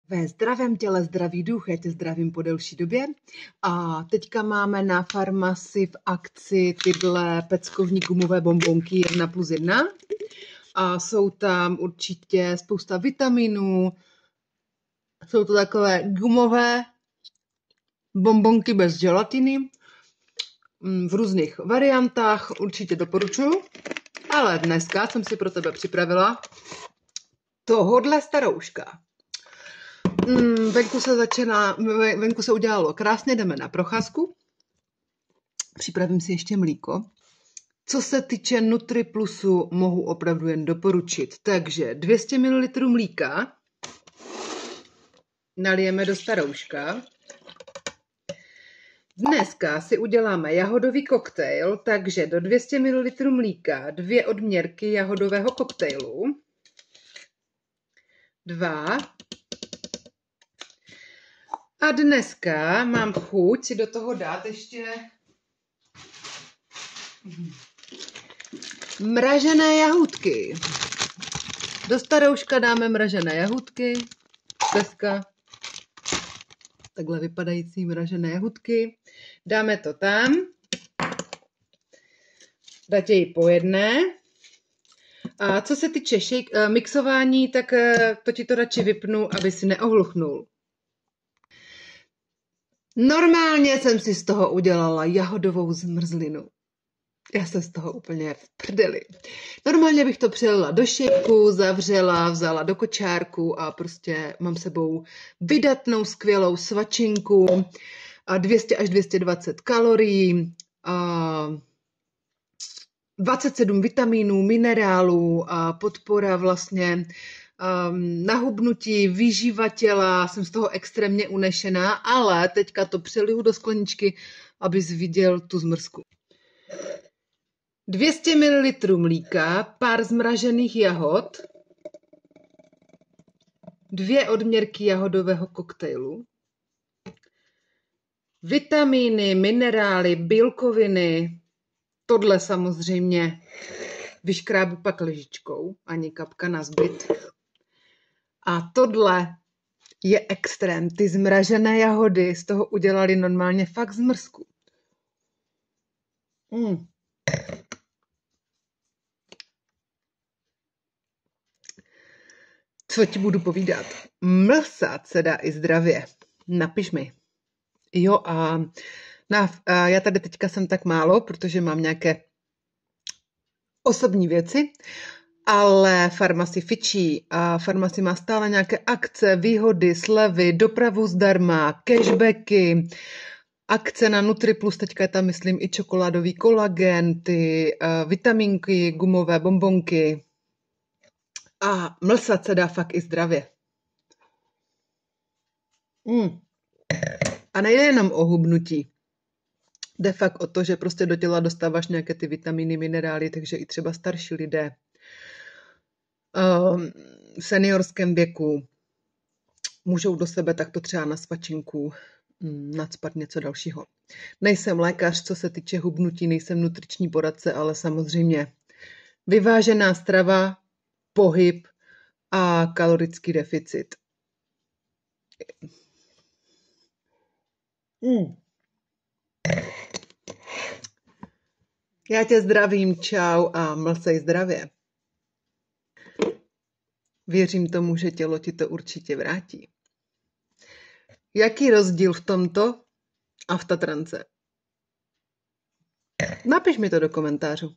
Ve zdravém těle zdravý duch, já tě zdravím po delší době. A teďka máme na farmasi v akci tyhle peckovní gumové bonbonky 1+1. A jsou tam určitě spousta vitaminů. Jsou to takové gumové bonbonky bez želatiny v různých variantách, určitě doporučuji. Ale dneska jsem si pro tebe připravila tohodle starouška. Venku se udělalo krásně, jdeme na procházku. Připravím si ještě mlíko. Co se týče Nutri Plusu, mohu opravdu jen doporučit. Takže 200 ml mlíka nalijeme do starouška. Dneska si uděláme jahodový koktejl, takže do 200 ml mlíka 2 odměrky jahodového koktejlu. 2. A dneska mám chuť si do toho dát ještě mražené jahůdky. Do starouška dáme mražené jahůdky. Dneska takhle vypadající mražené jahůdky. Dáme to tam. Datěji po jedné. A co se týče mixování, tak to ti to radši vypnu, aby si neohluchnul. Normálně jsem si z toho udělala jahodovou zmrzlinu. Já jsem z toho úplně v prdeli. Normálně bych to přelila do šejku, zavřela, vzala do kočárku a prostě mám sebou vydatnou, skvělou svačinku, 200 až 220 kalorií, 27 vitamínů, minerálů a podpora vlastně na hubnutí, výživa těla. Jsem z toho extrémně unešená, ale teďka to přeliju do skleničky, abys viděl tu zmrzku. 200 ml mlíka, pár zmražených jahod, 2 odměrky jahodového koktejlu, vitamíny, minerály, bílkoviny, tohle samozřejmě vyškrábu pak lžičkou, ani kapka na zbyt. A tohle je extrém. Ty zmražené jahody z toho udělali normálně fakt zmrzku. Co ti budu povídat? Mlsat se dá i zdravě. Napiš mi. Jo a já tady teďka jsem tak málo, protože mám nějaké osobní věci, ale farmasi fičí a farmasi má stále nějaké akce, výhody, slevy, dopravu zdarma, cashbacky, akce na Nutri Plus, teďka je tam, myslím, i čokoládový kolagen, ty vitaminky, gumové bonbonky. A mlsat se dá fakt i zdravě. A nejde jenom o hubnutí. Jde fakt o to, že prostě do těla dostáváš nějaké ty vitamíny, minerály, takže i třeba starší lidé v seniorském věku můžou do sebe takto třeba na svačinku nacpat něco dalšího. Nejsem lékař, co se týče hubnutí, nejsem nutriční poradce, ale samozřejmě vyvážená strava, pohyb a kalorický deficit. Já tě zdravím, čau a mlsej zdravě. Věřím tomu, že tělo ti to určitě vrátí. Jaký rozdíl v tomto a v Tatrance? Napiš mi to do komentářů.